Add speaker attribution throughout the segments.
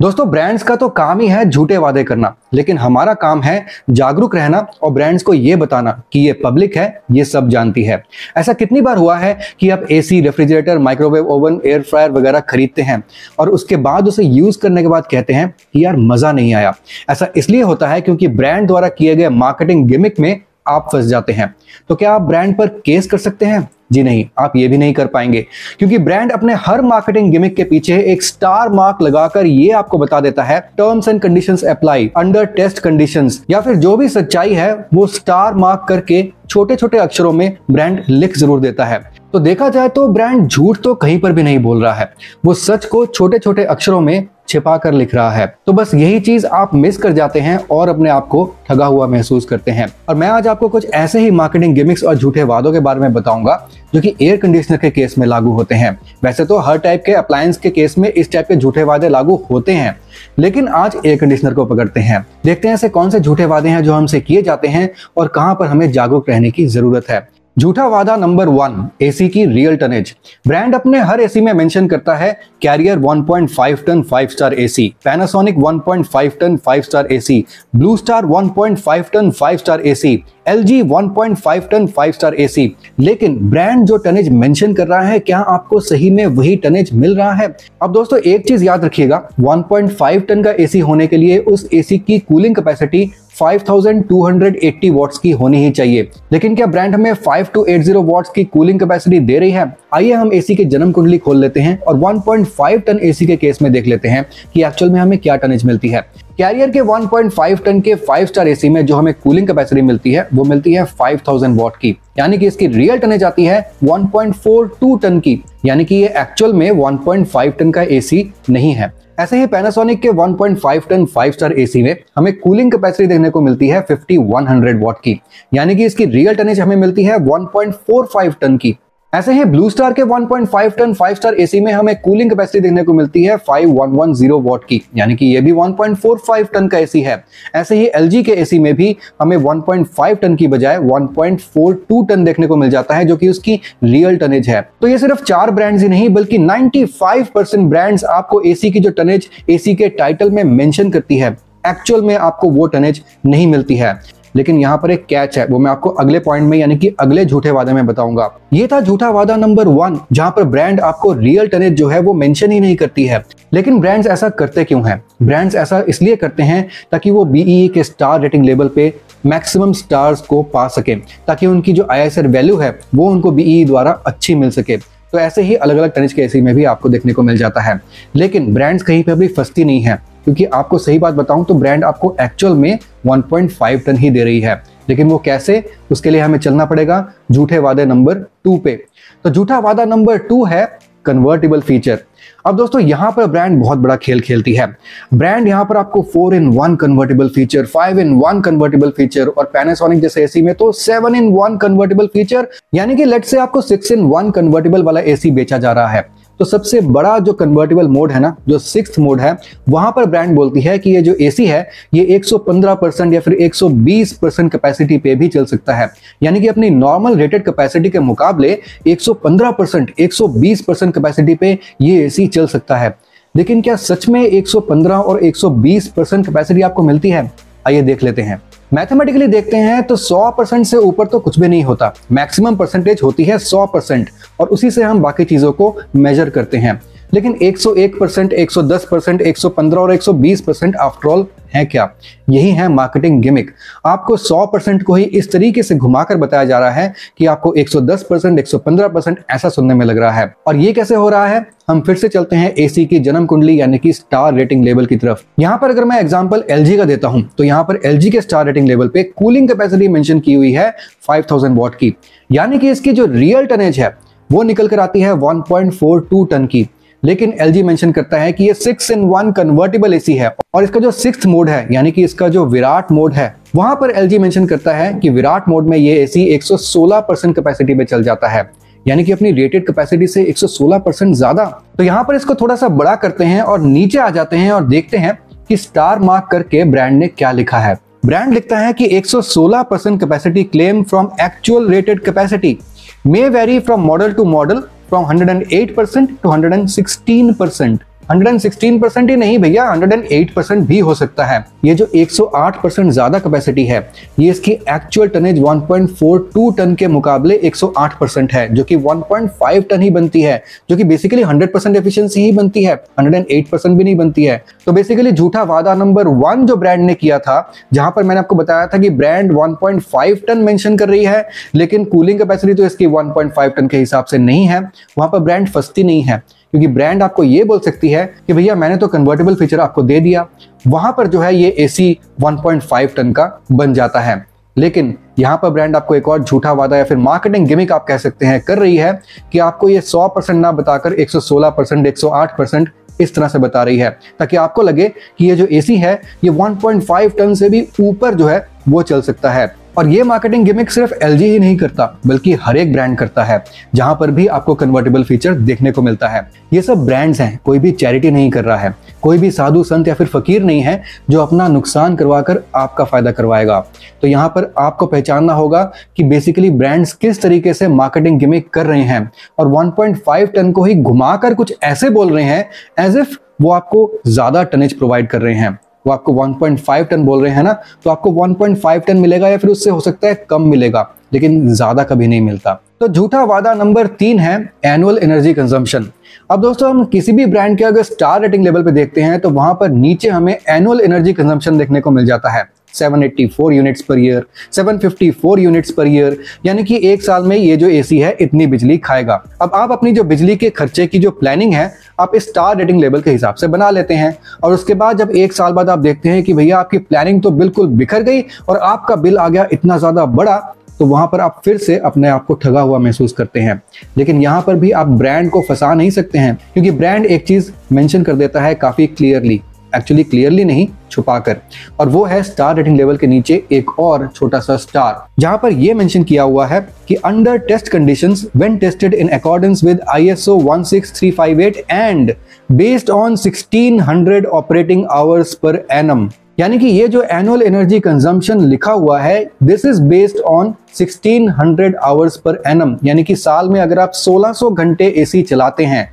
Speaker 1: दोस्तों ब्रांड्स का तो काम ही है झूठे वादे करना, लेकिन हमारा काम है जागरूक रहना और ब्रांड्स को ये बताना कि ये पब्लिक है, ये सब जानती है। ऐसा कितनी बार हुआ है कि आप AC, refrigerator, microwave oven, air fryer वगैरह खरीदते हैं और उसके बाद उसे यूज करने के बाद कहते हैं कि यार मजा नहीं आया। ऐसा इसलिए होता है क्योंकि ब्रांड द्वारा किए गए मार्केटिंग गिमिक में आप फंस जाते हैं। तो क्या आप ब्रांड पर केस कर सकते हैं? जी नहीं, आप ये भी नहीं कर पाएंगे, क्योंकि ब्रांड अपने हर मार्केटिंग गिमिक के पीछे एक स्टार मार्क लगाकर ये आपको बता देता है terms and conditions apply, under test conditions, या फिर जो भी सच्चाई है वो स्टार मार्क करके छोटे छोटे अक्षरों में ब्रांड लिख जरूर देता है। तो देखा जाए तो ब्रांड झूठ तो कहीं पर भी नहीं बोल रहा है, वो सच को छोटे छोटे अक्षरों में छिपा कर लिख रहा है। तो बस यही चीज आप मिस कर जाते हैं और अपने आप को ठगा हुआ महसूस करते हैं। और मैं आज आपको कुछ ऐसे ही मार्केटिंग गिमिक्स और झूठे वादों के बारे में बताऊंगा जो कि एयर कंडीशनर के केस में लागू होते हैं। वैसे तो हर टाइप के अप्लायंस के केस में इस टाइप के झूठे वादे लागू होते हैं, लेकिन आज एयर कंडीशनर को पकड़ते हैं। देखते हैं ऐसे कौन से झूठे वादे हैं जो हमसे किए जाते हैं और कहां पर हमें जागरूक रहने की जरूरत है। झूठा वादा नंबर 1, एसी की रियल टनेज। ब्रांड अपने हर एसी में मेंशन करता है Carrier 1.5 ton 5 star AC, Panasonic 1.5 ton 5 star AC, Blue Star 1.5 ton 5 star AC, LG 1.5 ton 5 star AC. लेकिन ब्रांड जो टनेज मेंशन कर रहा है, क्या आपको सही में वही टनेज मिल रहा है? अब दोस्तों एक चीज याद रखिएगा, 1.5 टन का एसी होने के लिए उस एसी की कूलिंग कैपेसिटी 5280 वॉट्स की होनी ही चाहिए। लेकिन क्या ब्रांड हमें 5280 वॉट्स की कूलिंग कैपेसिटी दे रही है? आइए हम एसी की जन्म कुंडली खोल लेते हैं और 1.5 टन एसी के केस में देख लेते हैं कि एक्चुअल में हमें क्या टनेज मिलती है। कैरियर के 1.5 टन के 5 स्टार एसी में जो हमें कूलिंग कैपेसिटी मिलती है वो मिलती है 5000 वॉट की, यानी कि इसकी रियल टनेज आती है 1.42 टन की, यानी कि ये एक्चुअल में 1.5 टन का एसी नहीं है। ऐसे ही पैनासोनिक के 1.5 टन 5 स्टार एसी में हमें कूलिंग कैपेसिटी देखने को मिलती है 5100 वॉट की, यानी कि इसकी रियल टनेज हमें मिलती है 1.45 टन की। ऐसे ही ब्लू स्टार के 1.5 टन 5 स्टार एसी में हमें कूलिंग कैपेसिटी देखने को मिलती है 5110 वॉट की, यानी कि ये भी 1.45 टन का एसी है। ऐसे ही LG के एसी में भी हमें 1.5 टन की बजाय 1.42 टन देखने को मिल जाता है, जो कि उसकी रियल टनेज है। तो ये सिर्फ 4 ब्रांड्स ही नहीं बल्कि 95% ब्रांड्स आपको एसी की जो टनेज एसी के टाइटल में मेंशन करती है, एक्चुअल में आपको वो टनेज नहीं मिलती है। लेकिन यहाँ पर एक कैच है, वो मैं आपको अगले पॉइंट में यानी कि अगले झूठे वादे में बताऊंगा। ये था झूठा वादा नंबर 1, जहां पर ब्रांड आपको रियल टनेज जो है वो मेंशन ही नहीं करती है। लेकिन ब्रांड्स ऐसा करते क्यों हैं? ब्रांड्स ऐसा इसलिए करते हैं ताकि वो BEE के स्टार रेटिंग लेवल पे मैक्सिमम स्टार्स को पा सके, ताकि उनकी जो ISR वैल्यू है वो उनको BEE द्वारा अच्छी मिल सके। तो ऐसे ही अलग अलग टनेज के एसी में भी आपको देखने को मिल जाता है। लेकिन ब्रांड्स कहीं पे भी फंसती नहीं है, क्योंकि आपको सही बात बताऊं तो ब्रांड आपको एक्चुअल में 1.5 टन ही दे रही है। लेकिन वो कैसे? उसके लिए हमें चलना पड़ेगा झूठे वादे नंबर 2 पे। तो झूठा वादा नंबर 2 है कन्वर्टिबल फीचर। अब दोस्तों यहाँ पर ब्रांड बहुत बड़ा खेल खेलती है। ब्रांड यहाँ पर आपको 4-in-1 convertible feature, 5-in-1 convertible feature और पैनासोनिक जैसे एसी में तो 7-in-1 कन्वर्टिबल फीचर, यानी कि लेट्स से आपको 6-in-1 कन्वर्टिबल वाला एसी बेचा जा रहा है। तो सबसे बड़ा जो कन्वर्टिबल मोड है ना, जो 6th मोड है, वहां पर ब्रांड बोलती है कि ये जो एसी है ये 115% या फिर 120% कैपेसिटी पे भी चल सकता है, यानी कि अपनी नॉर्मल रेटेड कैपेसिटी के मुकाबले 115%, 120% कैपेसिटी पे ये एसी चल सकता है। लेकिन क्या सच में 115 और 120% कैपेसिटी आपको मिलती है? आइए देख लेते हैं। मैथमेटिकली देखते हैं तो 100% से ऊपर तो कुछ भी नहीं होता, मैक्सिमम परसेंटेज होती है 100% और उसी से हम बाकी चीजों को मेजर करते हैं। लेकिन 101%, 110%, 115 और 120% आफ्टर ऑल है क्या? यही है मार्केटिंग गिमिक। आपको 100% को ही इस तरीके से घुमाकर बताया जा रहा है कि आपको 110%, 115% ऐसा सुनने में लग रहा है। और ये कैसे हो रहा है? हम फिर से चलते हैं एसी की जन्म कुंडली यानी कि स्टार रेटिंग लेवल की तरफ। यहाँ पर अगर मैं एग्जांपल LG का देता हूं तो यहाँ पर LG के स्टार रेटिंग लेवल पे कूलिंग कैपेसिटी मेंशन की हुई है 5000 वॉट की, यानी कि इसकी जो रियल टनेज है वो निकल कर आती है 1.42 टन की। लेकिन LG मेंशन करता है कि ये 6-in-1 कन्वर्टिबल एसी है और इसका जो 6th मोड है यानी कि इसका जो विराट मोड है, वहां पर LG मेंशन करता है कि विराट मोड में ये एसी 116% कैपेसिटी पे चल जाता है, यानी कि अपनी रेटेड कैपेसिटी से 116% ज्यादा। तो यहाँ पर इसको थोड़ा सा बड़ा करते हैं और नीचे आ जाते हैं और देखते हैं कि स्टार मार्क करके ब्रांड ने क्या लिखा है। ब्रांड लिखता है कि 116% capacity claim from actual rated capacity may vary from model to model from 108% to 116%। 116% ही नहीं भैया, 108% भी हो सकता है। ये जो 108% ज्यादा कैपेसिटी है, ये इसकी एक्चुअल टनेज 1.42 टन के मुकाबले 108% है, जो कि 1.5 टन ही बनती है, जो कि बेसिकली 100% एफिशिएंसी ही बनती है, 108% भी नहीं बनती है। तो बेसिकली झूठा वादा नंबर 1 जो ब्रांड ने किया था, जहां पर मैंने आपको बताया था कि ब्रांड 1.5 टन मेंशन कर रही है, लेकिन कूलिंग कैपेसिटी तो इसकी 1.5 टन के हिसाब से नहीं है, वहां पर ब्रांड फंसती नहीं है, क्योंकि ब्रांड आपको ये बोल सकती है कि भैया मैंने तो कन्वर्टेबल फीचर आपको दे दिया, वहां पर जो है ये एसी 1.5 टन का बन जाता है। लेकिन यहां पर ब्रांड आपको एक और झूठा वादा या फिर मार्केटिंग गिमिक आप कह सकते हैं कर रही है कि आपको ये 100% ना बताकर 116%, 108% इस तरह से बता रही है, ताकि आपको लगे कि ये जो एसी है ये 1.5 टन से भी ऊपर जो है वो चल सकता है। और ये मार्केटिंग गिमिक सिर्फ एलजी ही नहीं करता, बल्कि हर एक ब्रांड करता है, जहां पर भी आपको कन्वर्टेबल फीचर देखने को मिलता है। ये सब ब्रांड्स हैं, कोई भी चैरिटी नहीं कर रहा है, कोई भी साधु संत या फिर फकीर नहीं है जो अपना नुकसान करवाकर आपका फायदा करवाएगा। तो यहाँ पर आपको पहचानना होगा कि बेसिकली ब्रांड्स किस तरीके से मार्केटिंग गिमिक कर रहे हैं और 1.5 टन को ही घुमाकर कुछ ऐसे बोल रहे हैं एज इफ वो आपको ज्यादा टनेज प्रोवाइड कर रहे हैं। वो आपको 1.5 टन बोल रहे हैं ना, तो आपको 1.5 टन मिलेगा या फिर उससे हो सकता है कम मिलेगा, लेकिन ज्यादा कभी नहीं मिलता। तो झूठा वादा नंबर 3 है एनुअल एनर्जी कंजम्पशन। अब दोस्तों हम किसी भी ब्रांड के अगर स्टार रेटिंग लेवल पे देखते हैं तो वहां पर नीचे हमें एनुअल एनर्जी कंजम्पशन देखने को मिल जाता है, 784 units per year, 754 units per year, यानी कि एक साल में ये जो एसी है इतनी बिजली खाएगा। अब आप अपनी जो बिजली के खर्चे की जो प्लानिंग है आप इस स्टार रेटिंग लेवल के हिसाब से बना लेते हैं, और उसके बाद जब एक साल बाद आप देखते हैं कि भैया आपकी प्लानिंग तो बिल्कुल बिखर गई और आपका बिल आ गया इतना ज्यादा बड़ा, तो वहां पर आप फिर से अपने आप को ठगा हुआ महसूस करते हैं। लेकिन यहां पर भी आप ब्रांड को फंसा नहीं सकते हैं, क्योंकि ब्रांड एक चीज मेंशन कर देता है काफी क्लियरली, एक्चुअली क्लियरली नहीं छुपाकर, और वो है स्टार रेटिंग लेवल के नीचे एक और छोटा सा स्टार, जहां पर ये मेंशन किया हुआ है कि under test conditions when tested in accordance with ISO 16358 and based on 1600 operating hours per annum. यानी कि ये जो एनुअल एनर्जी कंजम्पशन लिखा हुआ है this is based on 1600 hours per annum, यानी कि साल में अगर आप 1600 घंटे एसी चलाते हैं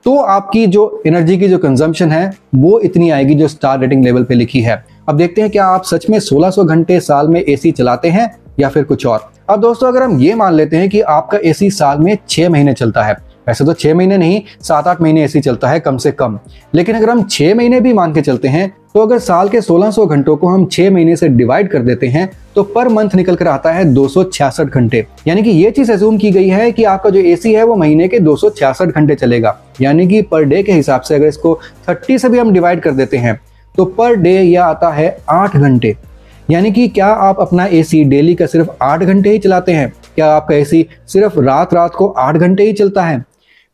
Speaker 1: तो आपकी जो एनर्जी की जो कंजम्पशन है वो इतनी आएगी जो स्टार रेटिंग लेवल पे लिखी है। अब देखते हैं क्या आप सच में 1600 घंटे साल में एसी चलाते हैं या फिर कुछ और। अब दोस्तों अगर हम ये मान लेते हैं कि आपका एसी साल में 6 महीने चलता है, वैसे तो 6 महीने नहीं 7-8 महीने एसी चलता है कम से कम, लेकिन अगर हम 6 महीने भी मान के चलते हैं तो अगर साल के 1600 घंटों को हम 6 महीने से डिवाइड कर देते हैं तो पर मंथ निकल कर आता है 266 घंटे। यानी कि ये चीज अज्यूम की गई है कि आपका जो एसी है वो महीने के 266 घंटे चलेगा, यानी कि पर डे के हिसाब से अगर इसको 30 से भी हम डिवाइड कर देते हैं तो पर डे यह आता है 8 घंटे। यानी कि क्या आप अपना एसी डेली का सिर्फ 8 घंटे ही चलाते हैं? क्या आपका एसी सिर्फ रात रात को 8 घंटे ही चलता है?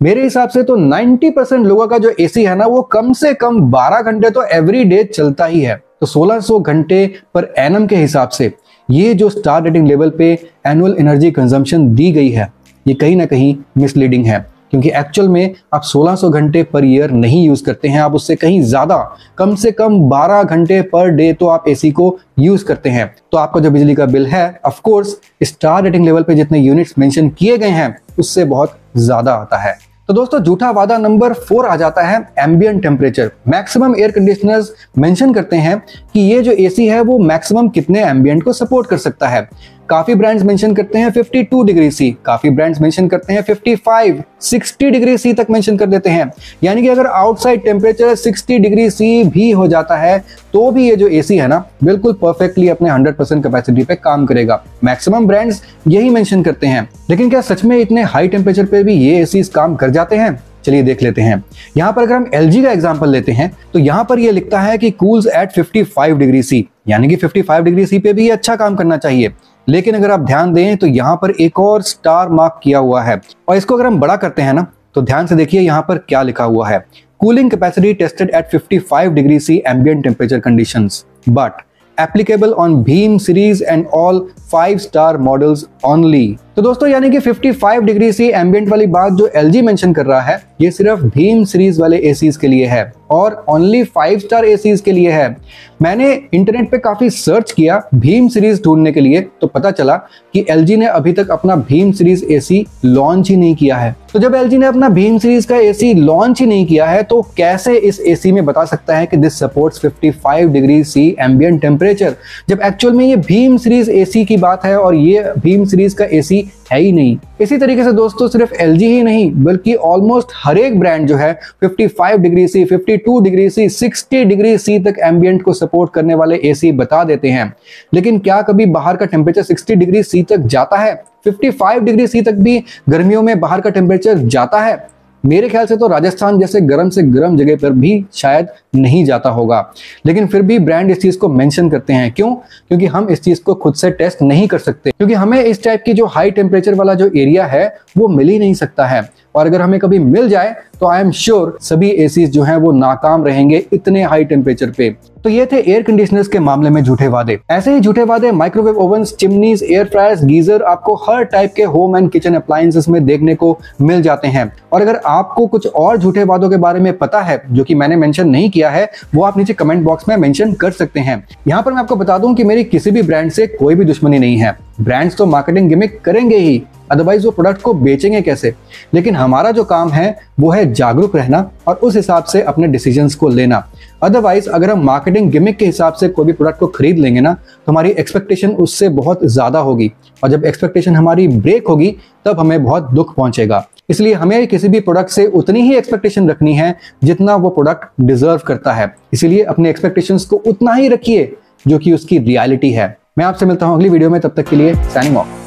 Speaker 1: मेरे हिसाब से तो 90% लोगों का जो एसी है ना वो कम से कम 12 घंटे तो एवरी डे चलता ही है। तो 1600 घंटे पर एनम के हिसाब से ये जो स्टार रेटिंग लेवल पे एनुअल एनर्जी कंजम्पशन दी गई है ये कहीं ना कहीं मिसलीडिंग है, क्योंकि एक्चुअल में आप 1600 घंटे पर ईयर नहीं यूज करते हैं, आप उससे कहीं ज्यादा कम से कम 12 घंटे पर डे तो आप एसी को यूज करते हैं। तो आपका जो बिजली का बिल है of course star rating level पे जितने यूनिट्स मेंशन किए गए हैं उससे बहुत ज्यादा आता है। तो दोस्तों झूठा वादा नंबर 4 आ जाता है ambient temperature. Maximum air conditioners mention करते हैं कि ये जो एसी है वो मैक्सिमम कितने एम्बिएंट को सपोर्ट कर सकता है। काफी ब्रांड्स मेंशन करते हैं 52 डिग्री सी, काफी ब्रांड्स मेंशन करते हैं 55, 60 डिग्री सी तक मेंशन कर देते हैं। यानी कि अगर आउटसाइड टेम्परेचर 60 डिग्री सी भी हो जाता है तो भी ये जो एसी है ना बिल्कुल परफेक्टली अपने 100% कैपेसिटी पे काम करेगा। मैक्सिमम ब्रांड्स यही मेंशन करते हैं। लेकिन क्या सच में इतने हाई टेम्परेचर पे भी ये एसी काम कर जाते हैं? चलिए देख लेते हैं। यहाँ पर अगर हम LG का एग्जांपल लेते हैं तो यहाँ पर ये लिखता है कि कूल्स एट 55 डिग्री सी, यानी कि 55 डिग्री सी पे भी ये अच्छा काम करना चाहिए। लेकिन अगर आप ध्यान दें तो यहाँ पर एक और स्टार मार्क किया हुआ है, और इसको अगर हम बड़ा करते हैं ना तो ध्यान से देखिए यहाँ पर क्या लिखा हुआ है, cooling capacity tested at 55 degree C ambient temperature conditions but applicable on Beam series and all 5 star models only. तो दोस्तों यानी कि 55 डिग्री सी एम्बिएंट वाली बात जो LG मेंशन कर रहा है, ये सिर्फ भीम सीरीज वाले एसीज के लिए है और ओनली 5 स्टार एसीज के लिए है। मैंने इंटरनेट पे काफी सर्च किया भीम सीरीज ढूंढने के लिए, तो पता चला कि LG ने अभी तक अपना भीम सीरीज एसी लॉन्च ही नहीं किया है। तो जब LG ने अपना भीम सीरीज का एसी लॉन्च ही नहीं किया है, तो कैसे इस एसी में बता सकता है कि this supports 55 degree C ambient temperature, जब एक्चुअल में ये भीम सीरीज एसी की बात है और ये भीम सीरीज का एसी है ही नहीं। इसी तरीके से दोस्तों सिर्फ LG ही नहीं बल्कि ऑलमोस्ट हर एक ब्रांड जो है 55 degree C, 52 degree C, 60 degree C तक एम्बिएंट को सपोर्ट करने वाले एसी बता देते हैं। लेकिन क्या कभी बाहर का टेम्परेचर 60 डिग्री सी तक जाता है? 55 डिग्री सी तक भी गर्मियों में बाहर का टेम्परेचर जाता है? मेरे ख्याल से तो राजस्थान जैसे गर्म से गर्म जगह पर भी शायद नहीं जाता होगा। लेकिन फिर भी ब्रांड इस चीज को मेंशन करते हैं। क्यों? क्योंकि हम इस चीज को खुद से टेस्ट नहीं कर सकते, क्योंकि हमें इस टाइप की जो हाई टेम्परेचर वाला जो एरिया है वो मिल ही नहीं सकता है। और अगर हमें कभी मिल जाए तो आई एम श्योर सभी एसीज जो हैं वो नाकाम रहेंगे इतने हाई टेम्परेचर पे। तो ये थे एयर कंडीशनर्स के मामले में झूठे वादे। ऐसे ही झूठे वादे microwave ओवन्स, chimneys, air fryers, geyser आपको हर टाइप के होम एंड किचन अप्लायंसेस में देखने को मिल जाते हैं। और अगर आपको कुछ और झूठे वादों के बारे में पता है जो कि मैंने मेंशन नहीं किया है, वो आप नीचे कमेंट बॉक्स में मेंशन कर सकते हैं। यहाँ पर मैं आपको बता दूं कि मेरी किसी भी ब्रांड से कोई भी दुश्मनी नहीं है। ब्रांड्स तो मार्केटिंग गिमिक करेंगे ही, अदरवाइज वो प्रोडक्ट को बेचेंगे कैसे। लेकिन हमारा जो काम है वो है जागरूक रहना और उस हिसाब से अपने डिसीजंस को लेना। अदरवाइज अगर हम मार्केटिंग गिमिक के हिसाब से कोई भी प्रोडक्ट को खरीद लेंगे ना, तो हमारी एक्सपेक्टेशन उससे बहुत ज्यादा होगी और जब एक्सपेक्टेशन हमारी ब्रेक होगी तब हमें बहुत दुख पहुंचेगा। इसलिए हमें किसी भी प्रोडक्ट से उतनी ही एक्सपेक्टेशन रखनी है जितना वो प्रोडक्ट डिजर्व करता है। इसीलिए अपने एक्सपेक्टेशंस को उतना ही रखिए जो कि उसकी रियलिटी है। मैं आपसे मिलता हूं अगली वीडियो में, तब तक के लिए साइनिंग ऑफ।